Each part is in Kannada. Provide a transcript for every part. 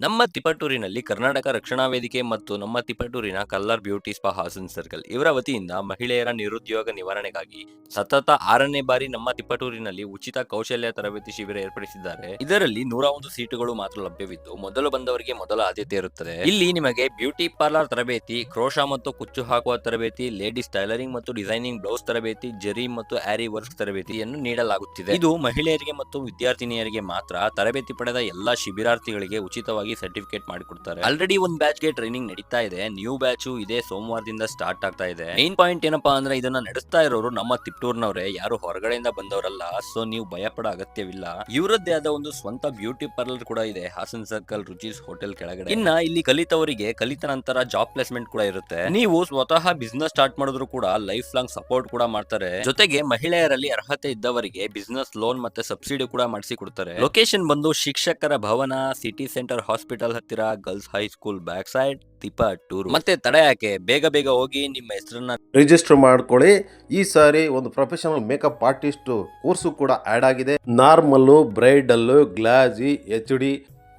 ನಮ್ಮ ತಿಪಟೂರಿನಲ್ಲಿ ಕರ್ನಾಟಕ ರಕ್ಷಣಾ ವೇದಿಕೆ ಮತ್ತು ನಮ್ಮ ತಿಪಟೂರಿನ colour beauty spa Hassan circle ಇವರ ವತಿಯಿಂದ ಮಹಿಳೆಯರ ನಿರುದ್ಯೋಗ ನಿವಾರಣೆಗಾಗಿ ಸತತ 6ನೇ ಬಾರಿ ನಮ್ಮ ತಿಪಟೂರಿನಲ್ಲಿ ಉಚಿತ ಕೌಶಲ್ಯ ತರಬೇತಿ ಶಿಬಿರ ಏರ್ಪಡಿಸಿದ್ದಾರೆ. ಇದರಲ್ಲಿ 101 ಸೀಟುಗಳು ಮಾತ್ರ ಲಭ್ಯವಿದ್ದು ಮೊದಲು ಬಂದವರಿಗೆ ಮೊದಲ ಆದ್ಯತೆ ಇರುತ್ತದೆ. ಇಲ್ಲಿ ನಿಮಗೆ ಬ್ಯೂಟಿ ಪಾರ್ಲರ್ ತರಬೇತಿ, ಕ್ರೋಶಾ ಮತ್ತು ಕುಚ್ಚು ಹಾಕುವ ತರಬೇತಿ, ಲೇಡೀಸ್ ಟೈಲರಿಂಗ್ ಮತ್ತು ಡಿಸೈನಿಂಗ್ ಬ್ಲೌಸ್ ತರಬೇತಿ, ಜರಿ ಮತ್ತು ಆರಿ ವರ್ಕ್ ತರಬೇತಿಯನ್ನು ನೀಡಲಾಗುತ್ತಿದೆ. ಇದು ಮಹಿಳೆಯರಿಗೆ ಮತ್ತು ವಿದ್ಯಾರ್ಥಿನಿಯರಿಗೆ ಮಾತ್ರ. ತರಬೇತಿ ಪಡೆದ ಎಲ್ಲಾ ಶಿಬಿರಾರ್ಥಿಗಳಿಗೆ ಉಚಿತವಾಗಿ ಸರ್ಟಿಫಿಕೇಟ್ ಮಾಡಿಕೊಡ್ತಾರೆ. ಆಲ್ರೆಡಿ ಒಂದು ಬ್ಯಾಚ್ ಗೆ ಟ್ರೈನಿಂಗ್ ನಡೀತಾ ಇದೆ. ನ್ಯೂ ಬ್ಯಾಚ್ ಇದೇ ಸೋಮವಾರದಿಂದ ಸ್ಟಾರ್ಟ್ ಆಗ್ತಾ ಇದೆ. ಮೇನ್ ಪಾಯಿಂಟ್ ಏನಪ್ಪಾ ಅಂದ್ರೆ ಇದನ್ನ ನಡೆಸ್ತಾ ಇರೋರು ನಮ್ಮ ತಿಪ್ಟೂರ್ನವರೇ, ಯಾರು ಹೊರಗಡೆಯಿಂದ ಬಂದವರಲ್ಲ. ಸೊ ನೀವು ಭಯ ಪಡೋ ಅಗತ್ಯವಿಲ್ಲ. ಇವರದ್ದೇ ಆದ ಒಂದು ಸ್ವಂತ ಬ್ಯೂಟಿ ಪಾರ್ಲರ್ ಕೂಡ ಇದೆ ಹಾಸನ್ ಸರ್ಕಲ್ ರುಚೀಸ್ ಹೋಟೆಲ್ ಕೆಳಗಡೆ. ಇನ್ನ ಇಲ್ಲಿ ಕಲಿತವರಿಗೆ ಕಲಿತ ನಂತರ ಜಾಬ್ ಪ್ಲೇಸ್ಮೆಂಟ್ ಕೂಡ ಇರುತ್ತೆ. ನೀವು ಸ್ವತಃ ಬಿಸ್ನೆಸ್ ಸ್ಟಾರ್ಟ್ ಮಾಡಿದ್ರು ಕೂಡ ಲೈಫ್ ಲಾಂಗ್ ಸಪೋರ್ಟ್ ಕೂಡ ಮಾಡ್ತಾರೆ. ಜೊತೆಗೆ ಮಹಿಳೆಯರಲ್ಲಿ ಅರ್ಹತೆ ಇದ್ದವರಿಗೆ ಬಿಸ್ನೆಸ್ ಲೋನ್ ಮತ್ತೆ ಸಬ್ಸಿಡಿ ಕೂಡ ಮಾಡಿಸಿ ಕೊಡ್ತಾರೆ. ಲೊಕೇಶನ್ ಬಂದು ಶಿಕ್ಷಕರ ಭವನ, ಸಿಟಿ ಸೆಂಟರ್ ಹಾಸ್ಪಿಟಲ್ ಹತ್ತಿರ, girls high school back side, Tiptur. ಮತ್ತೆ ತಡ ಯಾಕೆ, ಬೇಗ ಬೇಗ ಹೋಗಿ ನಿಮ್ಮ ಹೆಸರನ್ನ ರಿಜಿಸ್ಟರ್ ಮಾಡ್ಕೊಳ್ಳಿ. ಈ ಸಾರಿ ಒಂದು ಪ್ರೊಫೆಷನಲ್ ಮೇಕಪ್ ಆರ್ಟಿಸ್ಟ್ ಕೋರ್ಸು ಕೂಡ ಆಡ್ ಆಗಿದೆ. Normal, bridal, glossy, HD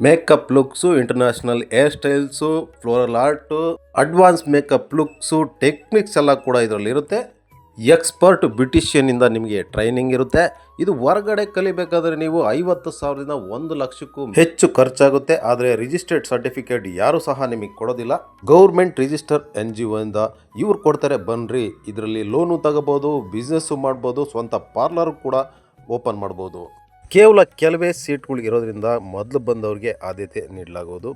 makeup looks, international hair styles, floral art, advance makeup looks, techniques ಎಲ್ಲ ಕೂಡ ಇದರಲ್ಲಿ ಇರುತ್ತೆ. ಎಕ್ಸ್ಪರ್ಟ್ ಬ್ಯೂಟಿಷಿಯನ್ ಇಂದ ನಿಮಗೆ ಟ್ರೈನಿಂಗ್ ಇರುತ್ತೆ. ಇದು ಹೊರಗಡೆ ಕಲಿಬೇಕಾದ್ರೆ ನೀವು 50,000ದಿಂದ 1,00,000ಕ್ಕೂ ಹೆಚ್ಚು ಖರ್ಚಾಗುತ್ತೆ. ಆದರೆ ರಿಜಿಸ್ಟರ್ಡ್ ಸರ್ಟಿಫಿಕೇಟ್ ಯಾರು ಸಹ ನಿಮಗೆ ಕೊಡೋದಿಲ್ಲ. ಗೌರ್ಮೆಂಟ್ ರಿಜಿಸ್ಟರ್ NGO ಇಂದ ಇವ್ರು ಕೊಡ್ತಾರೆ. ಬನ್ರಿ, ಇದರಲ್ಲಿ ಲೋನು ತಗೋಬಹುದು, ಬಿಸ್ನೆಸ್ಸು ಮಾಡ್ಬೋದು, ಸ್ವಂತ ಪಾರ್ಲರ್ ಕೂಡ ಓಪನ್ ಮಾಡ್ಬೋದು. ಕೇವಲ ಕೆಲವೇ ಸೀಟ್ಗಳು ಇರೋದ್ರಿಂದ ಮೊದಲು ಬಂದವ್ರಿಗೆ ಆದ್ಯತೆ ನೀಡಲಾಗುವುದು.